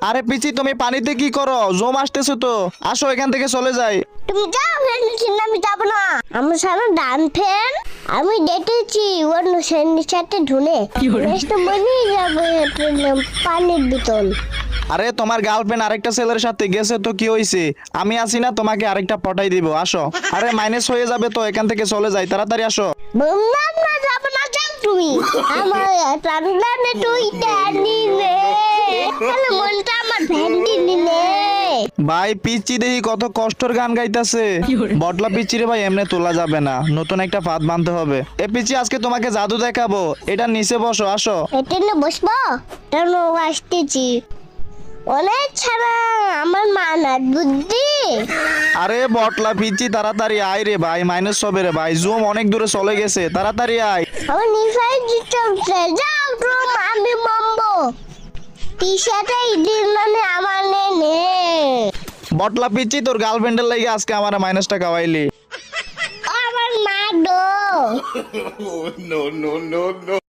আরে পিচি তুমি পানিতে কি করো? জম আসতেছে তো, আসো এখান থেকে চলে যাই। তুমি যাও ফ্রেন্ড, আমি যাবো না। আমার সারা ডান ফ্রেন্ড আমি ডেটেছি অন্য ফ্রেন্ডের সাথে ঢুলে নেক্সট মনে যাবে পানির বোতল। আরে তোমার গার্লফ্রেন্ড আরেকটা ছেলের সাথে গেছে তো কি হয়েছে? আমি আছি না, তোমাকে আরেকটা পটাই দিব, আসো। আরে মাইনাস হয়ে যাবে তো, এখান থেকে চলে যাই, তাড়াতাড়ি আসো। বললাম না যাবো না, যাও তুমি। আমার প্রাণে তুই নিলে তাহলে মনটা আমার ভ্যান্ডি নিলে। ভাই পিচ্চি দেখি কত কষ্টর গান গাইতাছে। বটলা পিচ্চি রে ভাই এমনি তোলা যাবে না, নতুন একটা ফাঁদ বাঁধতে হবে। এ পিচ্চি আজকে তোমাকে জাদু দেখাবো, এটা নিচে বসো, আসো। এটা নিয়ে বসবো? কেন আসতেছি অনেক ছাড়া আমার মানার বুদ্ধি। আরে বটলা পিচ্চি তাড়াতাড়ি আয় রে ভাই, মাইনাস হবে রে ভাই, জুম অনেক দূরে চলে গেছে, তাড়াতাড়ি আয়। আমার নিফাই চলছে, যাও তুমি, আমি মামবো টি শার্টে ইদিন মানে আমার নে। বটলা পিচ্চি তোর গার্লফ্রেন্ডের লাগে আজকে আমার মাইনাসটা খাওয়াইলি। আমার মা দো No, no, no, no.